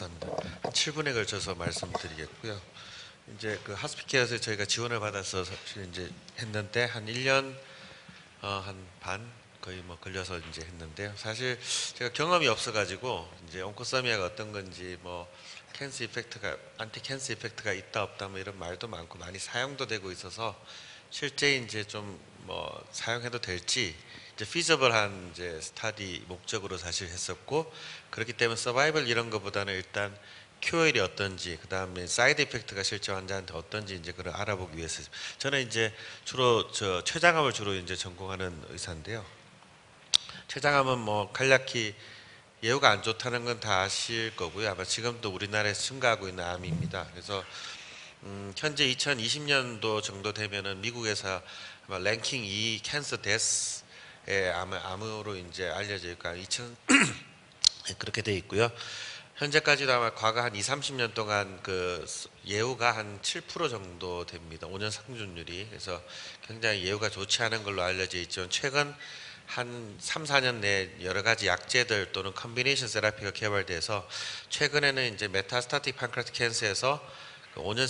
감사합니다. 7분에 걸쳐서 말씀드리겠고요. 이제 그 하스피케어에서 저희가 지원을 받아서 사실 이제 했는데 한 1년 한 반 거의 뭐 걸려서 이제 했는데요. 사실 제가 경험이 없어가지고 이제 온코서미아가 어떤 건지 뭐 캔서 이펙트가 안티 캔서 이펙트가 있다 없다 뭐 이런 말도 많고 많이 사용도 되고 있어서 실제 이제 좀 뭐 사용해도 될지 이제 피저블한 이제 스타디 목적으로 사실 했었고, 그렇기 때문에 서바이벌 이런 거보다는 일단 QOL이 어떤지, 그 다음에 사이드 이펙트가 실제 환자한테 어떤지 이제 그걸 알아보기 위해서 저는 이제 주로 췌장암을 주로 이제 전공하는 의사인데요. 췌장암은 뭐 간략히 예후가 안 좋다는 건 다 아실 거고요. 아마 지금도 우리나라에서 증가하고 있는 암입니다. 그래서 현재 2020년도 정도 되면은 미국에서 아마 랭킹 2 캔서 데스의 암으로 이제 알려져 있고 2000 그렇게 돼 있고요. 현재까지도 아마 과거 한 2, 30년 동안 그 예후가 한 7% 정도 됩니다. 5년 상준율이. 그래서 굉장히 예후가 좋지 않은 걸로 알려져 있죠. 최근 한 3, 4년 내에 여러 가지 약제들 또는 컨비네이션 세라피가 개발돼서 최근에는 이제 메타스타틱 판크레아틱 캔서에서 5년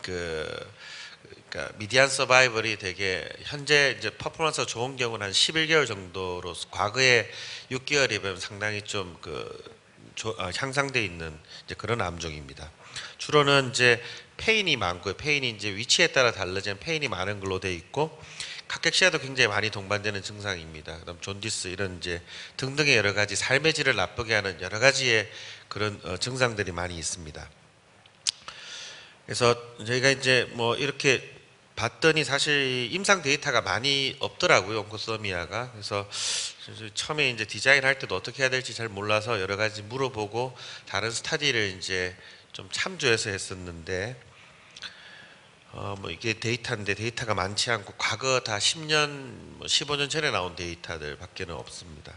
그러니까 미디안 서바이벌이 되게 현재 이제 퍼포먼스가 좋은 경우는 한 11개월 정도로, 과거에 6개월이면 상당히 좀 향상돼 있는 이제 그런 암종입니다. 주로는 이제 페인이 많고요. 페인이 이제 위치에 따라 달라지는 페인이 많은 걸로 돼 있고, 각객시야도 굉장히 많이 동반되는 증상입니다. 그다음 존디스 이런 이제 등등의 여러 가지 삶의 질을 나쁘게 하는 여러 가지의 그런 증상들이 많이 있습니다. 그래서 저희가 이제 뭐 이렇게 봤더니 사실 임상 데이터가 많이 없더라고요, 온코서미아가. 그래서 처음에 이제 디자인할 때도 어떻게 해야 될지 잘 몰라서 여러 가지 물어보고 다른 스타디를 이제 좀 참조해서 했었는데, 뭐 이게 데이터인데 데이터가 많지 않고 과거 다 10년, 15년 전에 나온 데이터들 밖에는 없습니다.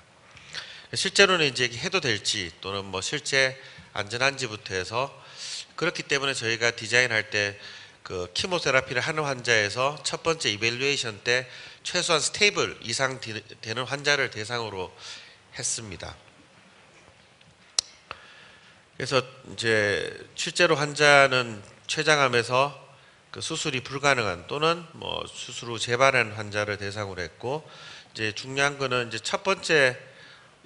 실제로는 이제 해도 될지 또는 뭐 실제 안전한지부터 해서, 그렇기 때문에 저희가 디자인할 때 그 키모테라피를 하는 환자에서 첫 번째 이밸류에이션 때 최소한 스테이블 이상 되는 환자를 대상으로 했습니다. 그래서 이제 실제로 환자는 췌장암에서 그 수술이 불가능한 또는 뭐 수술 후 재발한 환자를 대상으로 했고, 이제 중요한 거는 이제 첫 번째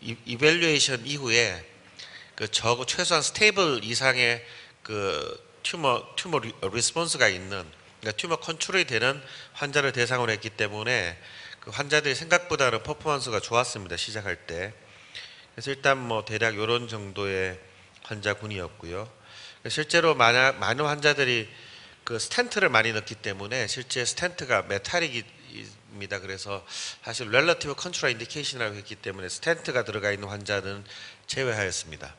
이밸류에이션 이후에 그 최소한 스테이블 이상의 그 튜머 리스폰스가 있는, 그러니까 튜머 컨트롤이 되는 환자를 대상으로 했기 때문에 그 환자들이 생각보다는 퍼포먼스가 좋았습니다, 시작할 때. 그래서 일단 뭐 대략 이런 정도의 환자군이었고요. 실제로 많은 환자들이 그 스텐트를 많이 넣기 때문에 실제 스텐트가 메탈릭입니다. 그래서 사실 렐러티브 컨트롤 인디케이션이라고 했기 때문에 스텐트가 들어가 있는 환자는 제외하였습니다.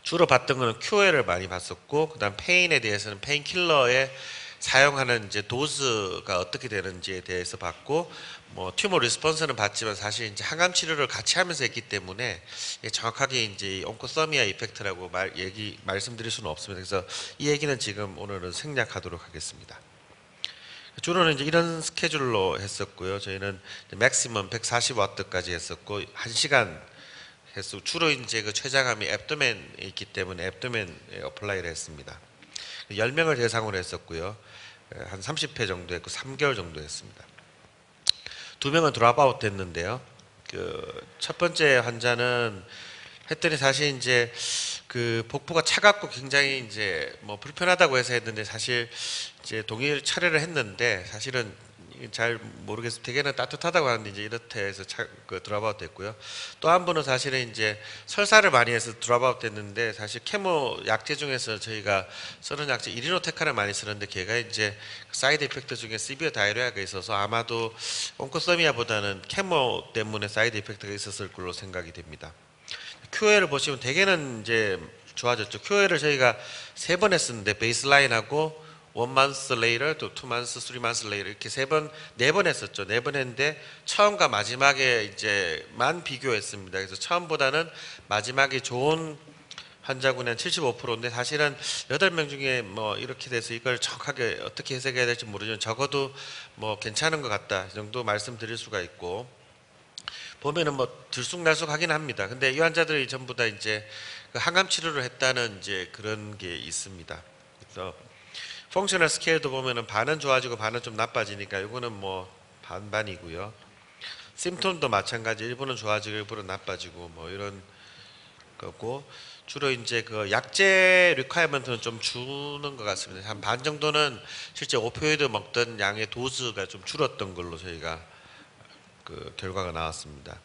주로 봤던 거는 QOL을 많이 봤었고, 그다음 페인에 대해서는 페인킬러에 사용하는 이제 도즈가 어떻게 되는지에 대해서 봤고, 뭐 튜머 리스폰스는 봤지만 사실 이제 항암 치료를 같이 하면서 했기 때문에 정확하게 이제 온코서미아 이펙트라고 말씀드릴 수는 없습니다. 그래서 이 얘기는 지금 오늘은 생략하도록 하겠습니다. 주로는 이제 이런 스케줄로 했었고요. 저희는 맥시멈 140와트까지 했었고 1시간 했고, 주로 이제 그 췌장암이 앱도멘에 있기 때문에 앱도멘에 어플라이를 했습니다. 10명을 대상으로 했었고요. 한 30회 정도 했고 3개월 정도 했습니다. 2명은 드랍아웃 됐는데요. 그 첫 번째 환자는 했더니 사실 이제 그 복부가 차갑고 굉장히 이제 뭐 불편하다고 해서 했는데, 사실 이제 동일 차례를 했는데 사실은 잘 모르겠어요. 대개는 따뜻하다고 하는데 이제 이렇게 해서 드랍아웃 됐고요. 또 한 분은 사실은 이제 설사를 많이 해서 드랍아웃 됐는데, 사실 케모 약제 중에서 저희가 쓰는 약제 이리노테카를 많이 쓰는데 걔가 이제 사이드 이펙트 중에 시비어 다이어리아가 있어서 아마도 온코서미아보다는 케모 때문에 사이드 이펙트가 있었을 걸로 생각이 됩니다. QOL을 보시면 대개는 이제 좋아졌죠. QOL을 저희가 3번 했었는데 베이스라인하고 1 month later, 또 2 months, 3 months later 이렇게 4번 했었죠. 4번 했는데 처음과 마지막에 이제만 비교했습니다. 그래서 처음보다는 마지막에 좋은 환자군은 75%인데 사실은 8명 중에 뭐 이렇게 돼서 이걸 정확하게 어떻게 해석해야 될지 모르지만 적어도 뭐 괜찮은 것 같다 이 정도 말씀드릴 수가 있고, 보면은 뭐 들쑥날쑥하긴 합니다. 근데 이 환자들이 전부 다 이제 그 항암 치료를 했다는 이제 그런 게 있습니다. 그래서 펑셔널 스케일도 보면은 반은 좋아지고 반은 좀 나빠지니까 이거는 뭐 반반이고요. 심톤도 마찬가지, 일부는 좋아지고 일부는 나빠지고 뭐 이런 거고, 주로 이제 그 약제 리퀘어먼트는 좀 주는 것 같습니다. 한 반 정도는 실제 오피오이드 먹던 양의 도수가 좀 줄었던 걸로 저희가 그 결과가 나왔습니다.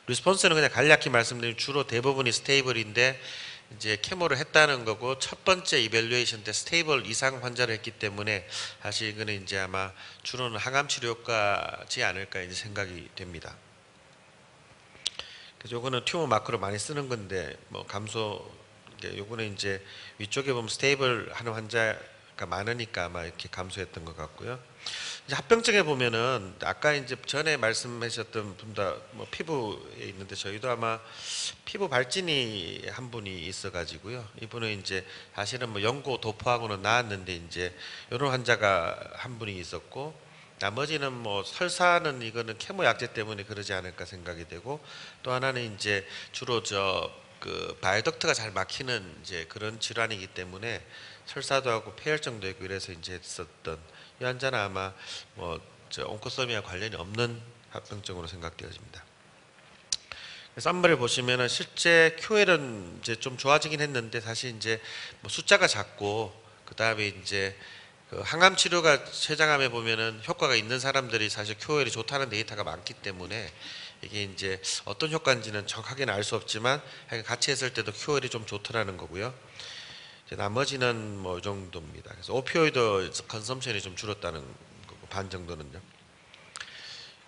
리스폰스는 그냥 간략히 말씀드리면 주로 대부분이 스테이블인데 이제 케모를 했다는 거고, 첫 번째 이밸류에이션 때 스테이블 이상 환자를 했기 때문에 사실 이거는 이제 아마 주로는 항암 치료 효과지 않을까 이제 생각이 됩니다. 그래서 요거는 튜머 마크로 많이 쓰는 건데 뭐 감소, 요거는 이제 위쪽에 보면 스테이블 하는 환자가 많으니까 아마 이렇게 감소했던 것 같고요. 이제 합병증에 보면은 아까 이제 전에 말씀하셨던 분 다 뭐 피부에 있는데, 저희도 아마 피부 발진이 한 분이 있어가지고요. 이분은 이제 사실은 뭐 연고 도포하고는 나았는데 이제 이런 환자가 한 분이 있었고, 나머지는 뭐 설사는 이거는 케모 약제 때문에 그러지 않을까 생각이 되고, 또 하나는 이제 주로 저 그 바이오덕트가 잘 막히는 이제 그런 질환이기 때문에 설사도 하고 폐혈증도 있고 이래서 이제 했었던 이 환자는 아마 뭐 저 온코서미와 관련이 없는 합병증으로 생각되어집니다. 썸머를 보시면은 실제 QL은 이제 좀 좋아지긴 했는데 사실 이제 뭐 숫자가 작고, 그 다음에 이제 그 항암 치료가 췌장암에 보면은 효과가 있는 사람들이 사실 QL이 좋다는 데이터가 많기 때문에 이게 이제 어떤 효과인지는 정확하게는 알 수 없지만 같이 했을 때도 QL이 좀 좋더라는 거고요. 이제 나머지는 뭐 이 정도입니다. 그래서 오피오이드 컨섬션이 좀 줄었다는 거고, 반 정도는요.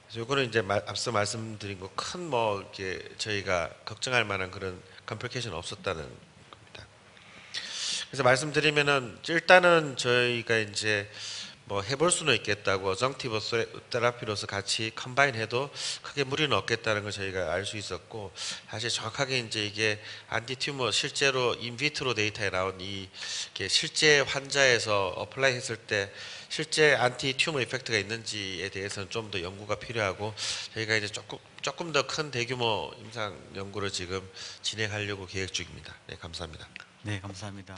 그래서 이거는 이제 앞서 말씀드린 거 큰 뭐 이렇게 저희가 걱정할 만한 그런 컴플리케이션 없었다는 겁니다. 그래서 말씀드리면은 일단은 저희가 이제 뭐 해볼 수는 있겠다고, 어정티브 테라피로서 같이 컴바인 해도 크게 무리는 없겠다는 걸 저희가 알 수 있었고, 사실 정확하게 이제 이게 안티튜머 실제로 인비트로 데이터에 나온 이게 실제 환자에서 어플라이 했을 때 실제 안티튜머 이펙트가 있는지에 대해서는 좀 더 연구가 필요하고, 저희가 이제 조금 더 큰 대규모 임상 연구를 지금 진행하려고 계획 중입니다. 네, 감사합니다. 네, 감사합니다.